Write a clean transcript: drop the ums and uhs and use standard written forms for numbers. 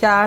4